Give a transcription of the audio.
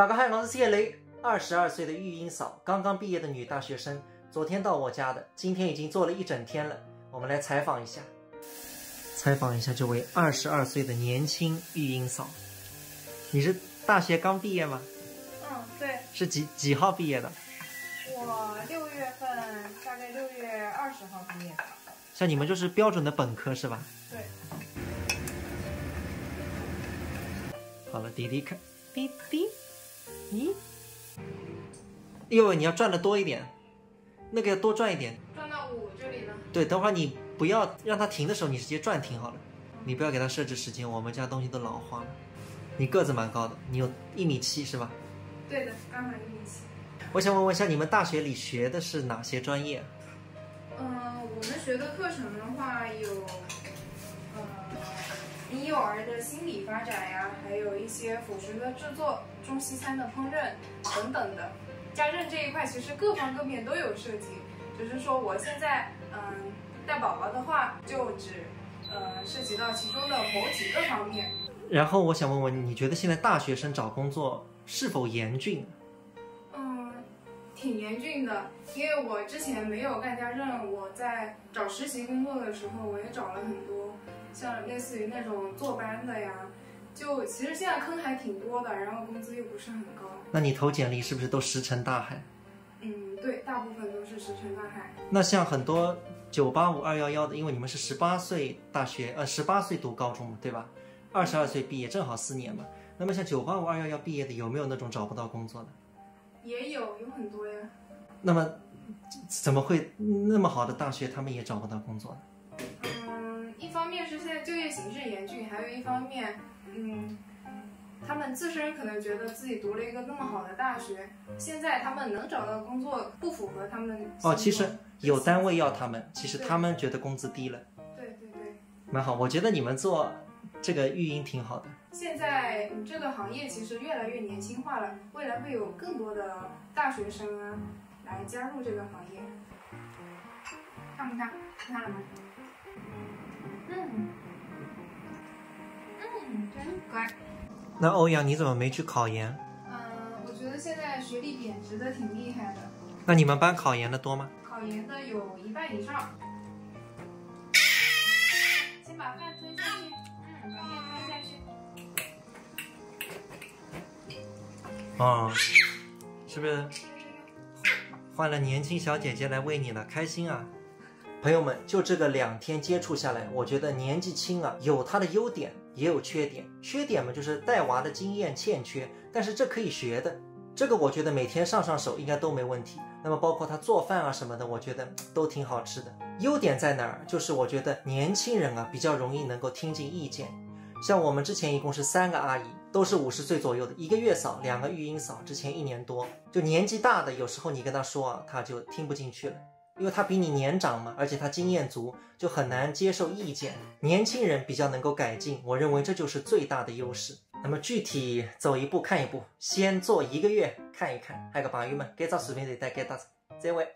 大家好，我是铁雷，22岁的育婴嫂，刚刚毕业的女大学生，昨天到我家的，今天已经做了一整天了。我们来采访一下这位22岁的年轻育婴嫂。你是大学刚毕业吗？嗯，对。是几号毕业的？我6月份，大概6月20号毕业的。像你们就是标准的本科是吧？对。好了，弟弟看，弟弟，咦，你要转的多一点，那个要多转一点，转到5这里呢。对，等会儿你不要让它停的时候，你直接转停好了，你不要给它设置时间，我们家东西都老化了。你个子蛮高的，你有1.7米是吧？对的，刚好1.7米。我想问一下，你们大学里学的是哪些专业？我们学的课程的话有，婴幼儿的心理发展呀，还有一些辅食的制作、中西餐的烹饪等等的。家政这一块其实各方各面都有涉及，只是说我现在带宝宝的话，就只涉及到其中的某几个方面。然后我想问问，你觉得现在大学生找工作是否严峻？挺严峻的，因为我之前没有干家政，我在找实习工作的时候，我也找了很多，像类似于那种坐班的呀，就其实现在坑还挺多的，然后工资又不是很高。那你投简历是不是都石沉大海？对，大部分都是石沉大海。那像很多985、211的，因为你们是18岁大学，18岁读高中嘛，对吧？22岁毕业，正好4年嘛。那么像985、211毕业的，有没有那种找不到工作的？也有很多呀。那么怎么会那么好的大学他们也找不到工作呢？一方面是现在就业形势严峻，还有一方面，他们自身可能觉得自己读了一个那么好的大学，现在他们能找到工作不符合他们其实有单位要他们，其实他们觉得工资低了。对，蛮好，我觉得你们做这个育婴挺好的。现在这个行业其实越来越年轻化了，未来会有更多的大学生啊来加入这个行业。看不看？看了吗？真乖。那欧阳你怎么没去考研？我觉得现在学历贬值的挺厉害的。那你们班考研的多吗？考研的有1半以上。先把饭推下去，把面推下去。是不是换了年轻小姐姐来喂你了，开心啊？朋友们，就这个2天接触下来，我觉得年纪轻啊，有它的优点，也有缺点。缺点嘛，就是带娃的经验欠缺，但是这可以学的。这个我觉得每天上手应该都没问题。那么包括他做饭啊什么的，我觉得都挺好吃的。优点在哪儿？就是我觉得年轻人啊比较容易能够听进意见。像我们之前一共是3个阿姨，都是50岁左右的，1个月嫂，2个育婴嫂，之前1年多。就年纪大的，有时候你跟他说啊，他就听不进去了，因为他比你年长嘛，而且他经验足，就很难接受意见。年轻人比较能够改进，我认为这就是最大的优势。那么具体走一步看一步，先做1个月看一看。还有个朋友们，今朝视频就到这，再会。